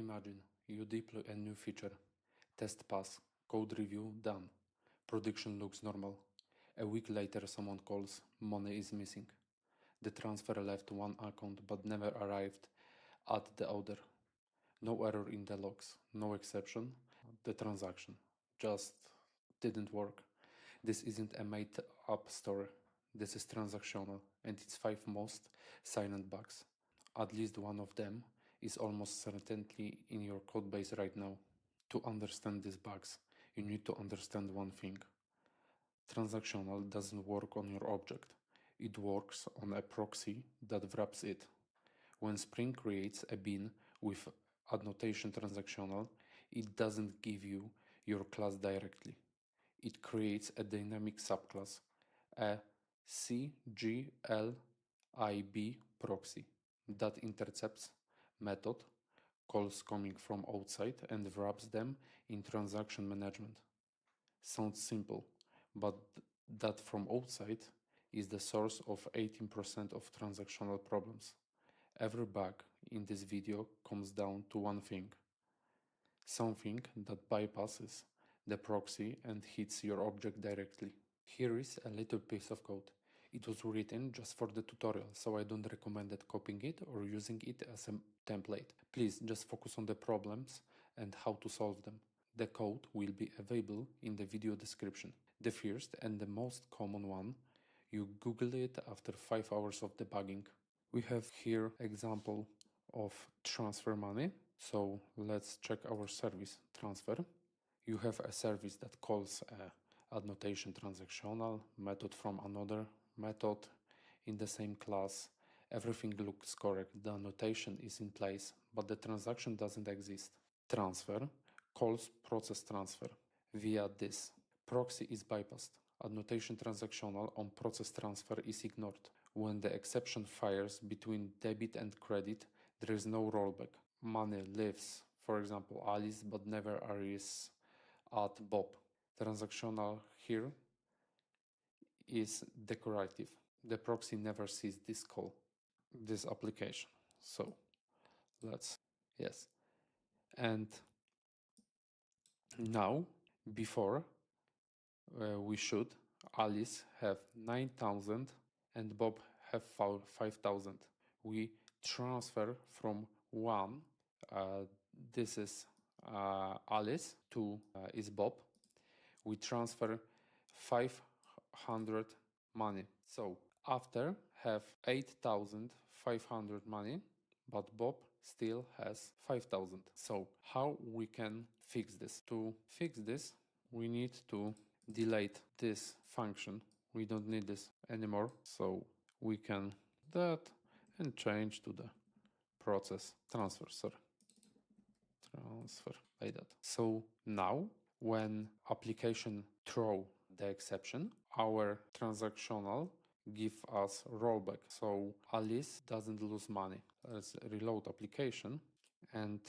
Imagine you deploy a new feature, test pass, code review done, production looks normal. A week later someone calls, money is missing. The transfer left one account but never arrived at the other. No error in the logs, no exception. The transaction just didn't work. This isn't a made up story. This is transactional, and its 5 most silent bugs. At least one of them is almost certainly in your codebase right now. To understand these bugs, you need to understand one thing. Transactional doesn't work on your object. It works on a proxy that wraps it. When Spring creates a bin with annotation transactional, it doesn't give you your class directly. It creates a dynamic subclass, a CGLIB proxy that intercepts method calls coming from outside and wraps them in transaction management. Sounds simple, but that from outside is the source of 18% of transactional problems. Every bug in this video comes down to one thing. Something that bypasses the proxy and hits your object directly. Here is a little piece of code. It was written just for the tutorial, so I don't recommend copying it or using it as a template. Please just focus on the problems and how to solve them. The code will be available in the video description. The first and the most common one, you Google it after 5 hours of debugging. We have here example of transfer money. So let's check our service transfer. You have a service that calls a annotation transactional method from another method in the same class. Everything looks correct. The annotation is in place, but the transaction doesn't exist. Transfer calls process transfer via this. Proxy is bypassed. Annotation transactional on process transfer is ignored. When the exception fires between debit and credit, there is no rollback. Money leaves, for example, Alice, but never arrives at Bob. Transactional here is decorative. The proxy never sees this call, this application. So yes. And now, before we should, Alice have 9,000 and Bob have 5,000. We transfer from one, this is Alice, to is Bob. We transfer 500 money. So after have 8,500 money, but Bob still has 5,000. So how we can fix this? To fix this, we need to delete this function. We don't need this anymore. So we can do that and change to the process transfer, transfer like that. So now when application throw the exception, our transactional give us rollback. So Alice doesn't lose money. Let's reload application and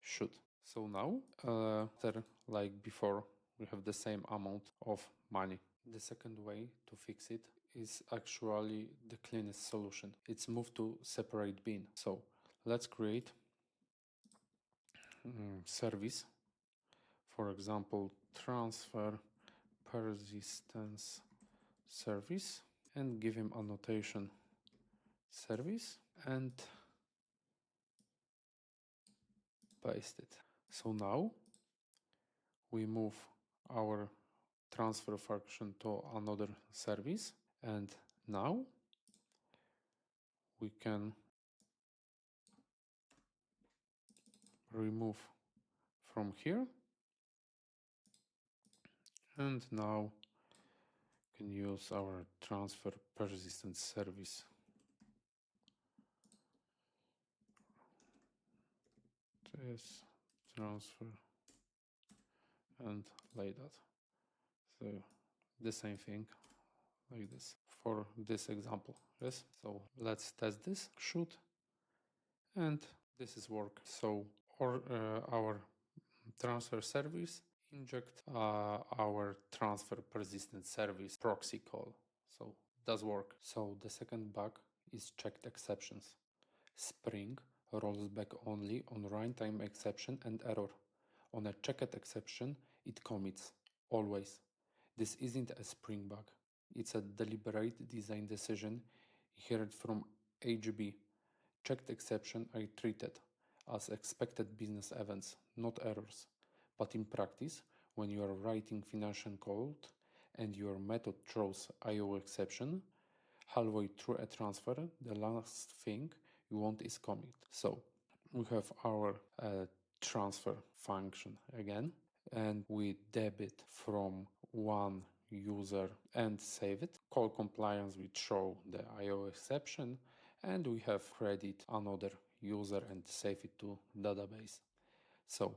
should. So now, after like before, we have the same amount of money. The second way to fix it is actually the cleanest solution. It's move to separate bin. So let's create service, for example, transfer persistence service, and give him annotation service and paste it. So now we move our transfer function to another service, and now we can remove from here, and now can use our transfer persistence service. This transfer and like that. So the same thing like this for this example. Yes. So let's test this. Should, and this is work. So our transfer service inject our transfer persistent service proxy call. So does work. So the second bug is checked exceptions. Spring rolls back only on runtime exception and error. On a checked exception, it commits, always. This isn't a Spring bug. It's a deliberate design decision inherited from HB. Checked exception are treated as expected business events, not errors. But in practice, when you are writing financial code and your method throws IO exception, halfway through a transfer, the last thing you want is commit. So we have our transfer function again, and we debit from one user and save it. Call compliance, we throw the IO exception, and we have credit another user and save it to database. So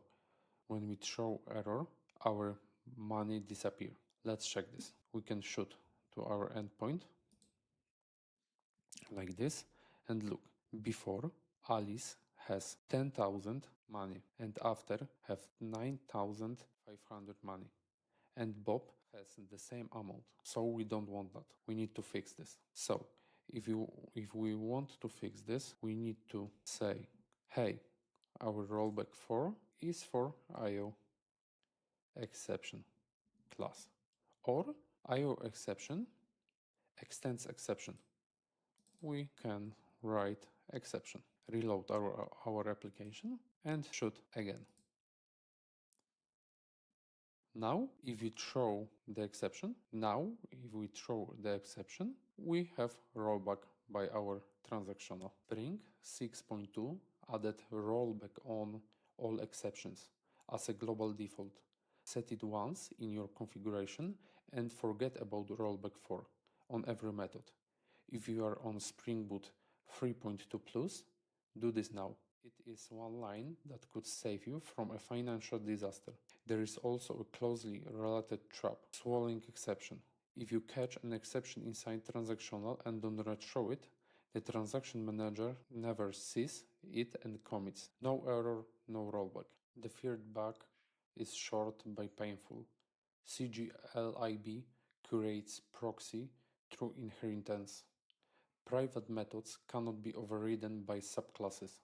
when we throw error, our money disappear. Let's check this. We can shoot to our endpoint like this, and look, before Alice has 10,000 money and after have 9,500 money, and Bob has the same amount. So we don't want that. We need to fix this. So if we want to fix this, we need to say, hey, our rollback 4 is for IO exception class, or IO exception extends exception. We can write exception, reload our application, and shoot again. Now, if we throw the exception, we have rollback by our transactional. Spring 6.2 added rollback on all exceptions as a global default. Set it once in your configuration and forget about rollback 4 on every method. If you are on Spring Boot 3.2 Plus, do this now. It is one line that could save you from a financial disaster. There is also a closely related trap, swallowing exception. If you catch an exception inside transactional and don't retro it, the transaction manager never sees it and commits. No error, no rollback. The third bug is short by painful. CGLIB creates proxy through inheritance. Private methods cannot be overridden by subclasses.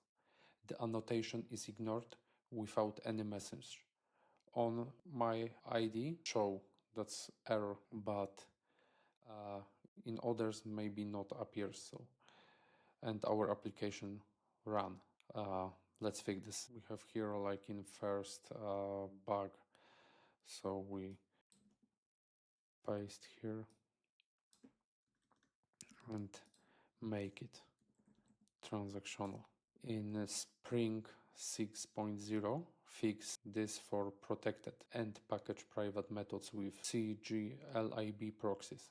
The annotation is ignored without any message. On my ID show that's error, but in others maybe not appears. So, and our application run. Let's fix this. We have here like in first bug, so we paste here and make it transactional. In Spring 6.0, fix this for protected and package private methods with CGLIB proxies.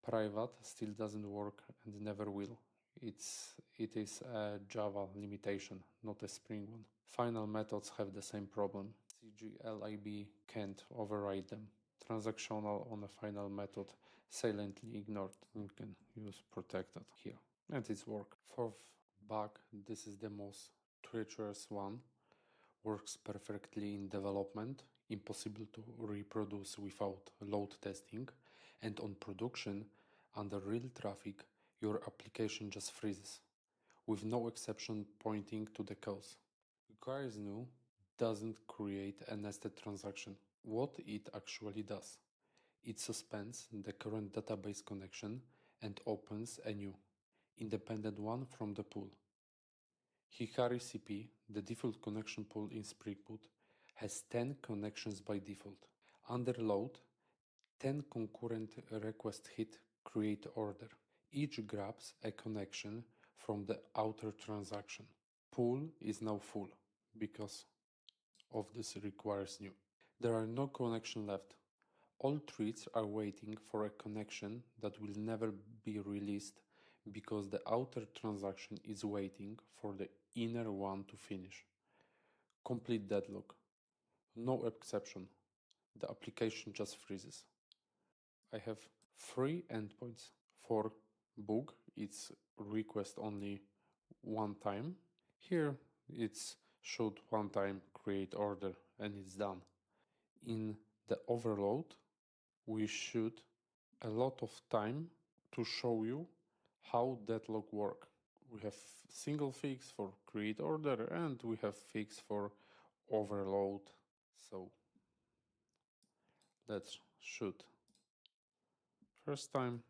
Private still doesn't work and never will. It is a Java limitation, not a Spring one. Final methods have the same problem. CGLIB can't override them. Transactional on a final method silently ignored. We can use protected here, and it's work. Fourth bug, this is the most treacherous one, works perfectly in development, impossible to reproduce without load testing, and on production, under real traffic, your application just freezes, with no exception pointing to the cause. Requires new doesn't create a nested transaction. What it actually does, it suspends the current database connection and opens a new, independent one from the pool. Hikari CP, the default connection pool in Spring Boot, has 10 connections by default. Under load, 10 concurrent request hit create order. Each grabs a connection from the outer transaction. Pool is now full because of this requires new. There are no connection left. All threads are waiting for a connection that will never be released because the outer transaction is waiting for the inner one to finish. Complete deadlock. No exception. The application just freezes. I have 3 endpoints. For bug, it's request only one time. Here, it's shoot one time, create order, and it's done. In the overload, we shoot a lot of time to show you how deadlock work. We have single fix for create order and we have fix for overload. So let's shoot first time.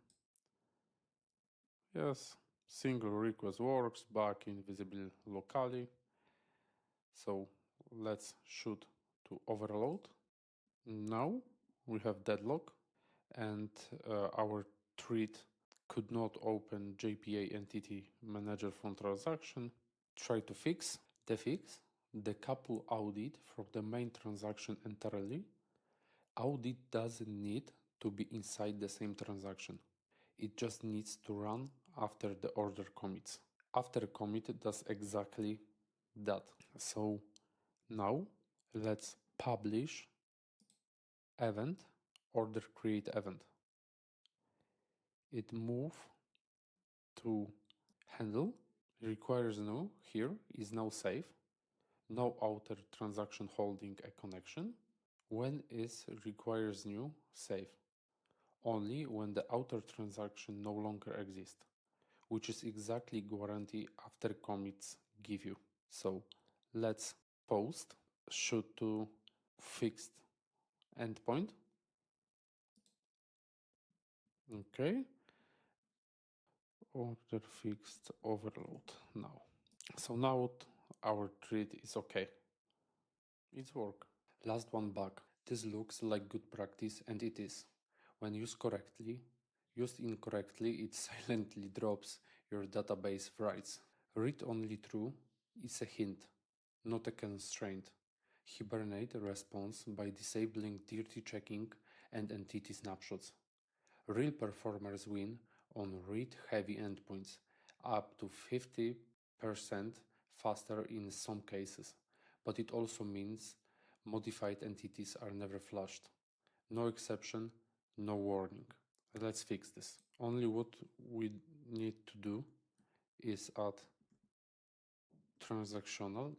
Yes, single request works, back invisible locally. So let's shoot to overload. Now we have deadlock and our thread could not open JPA entity manager from transaction. Try to fix the couple audit from the main transaction entirely. Audit doesn't need to be inside the same transaction. It just needs to run after the order commits. After commit does exactly that. So now let's publish event order create event. It move to handle requires new here is now safe. No outer transaction holding a connection. When is requires new save? Only when the outer transaction no longer exists, which is exactly guarantee after commits give you. So let's post should to fixed endpoint. Okay. Order fixed overload now. So now our thread is okay. It's work. Last one bug. This looks like good practice and it is. When used correctly, used incorrectly, it silently drops your database writes. Read-only true is a hint, not a constraint. Hibernate response by disabling dirty checking and entity snapshots. Real performers win on read-heavy endpoints, up to 50% faster in some cases, but it also means modified entities are never flushed. No exception, no warning. Let's fix this. Only what we need to do is add transactional,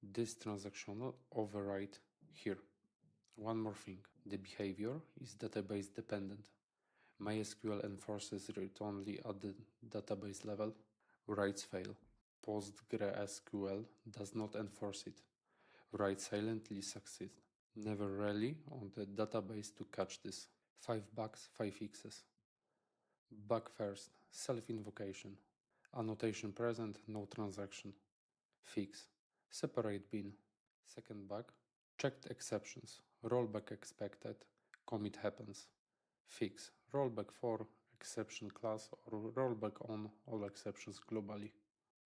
this transactional override here. One more thing, the behavior is database dependent. MySQL enforces read-only at the database level. Writes fail. PostgreSQL does not enforce it. Write silently succeed. Never rely on the database to catch this. 5 bugs, 5 fixes. Bug first, self-invocation. Annotation present, no transaction. Fix, separate bin. Second bug, checked exceptions. Rollback expected, commit happens. Fix, rollback for exception class or rollback on all exceptions globally.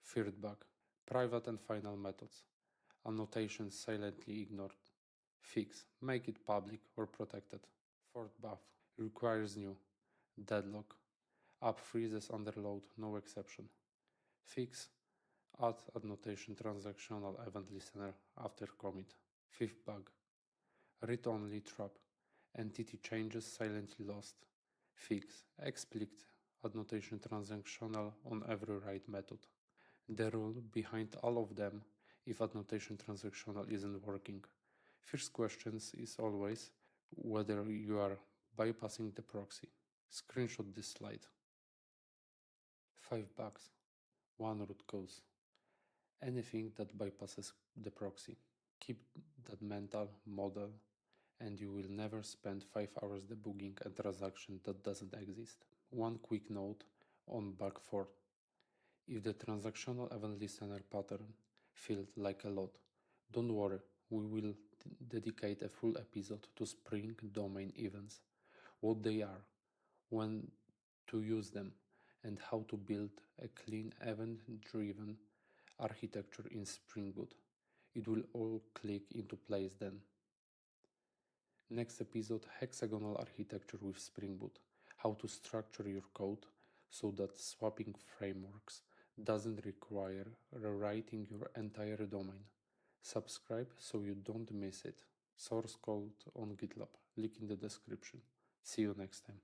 Third bug, private and final methods. Annotations silently ignored. Fix, make it public or protected. Fourth bug, requires new. Deadlock, app freezes under load, no exception. Fix, add annotation transactional event listener after commit. Fifth bug, read-only trap. Entity changes silently lost. Fix, explicit annotation transactional on every write method. The rule behind all of them if annotation transactional isn't working. First question is always whether you are bypassing the proxy. Screenshot this slide. 5 bugs. 1 root cause. Anything that bypasses the proxy. Keep that mental model and you will never spend 5 hours debugging a transaction that doesn't exist. One quick note on bug 4. If the transactional event listener pattern feels like a lot, don't worry, we will dedicate a full episode to Spring domain events, what they are, when to use them, and how to build a clean event-driven architecture in Spring Boot. It will all click into place then. Next episode, hexagonal architecture with Spring Boot. How to structure your code so that swapping frameworks doesn't require rewriting your entire domain. Subscribe so you don't miss it. Source code on GitLab, link in the description. See you next time.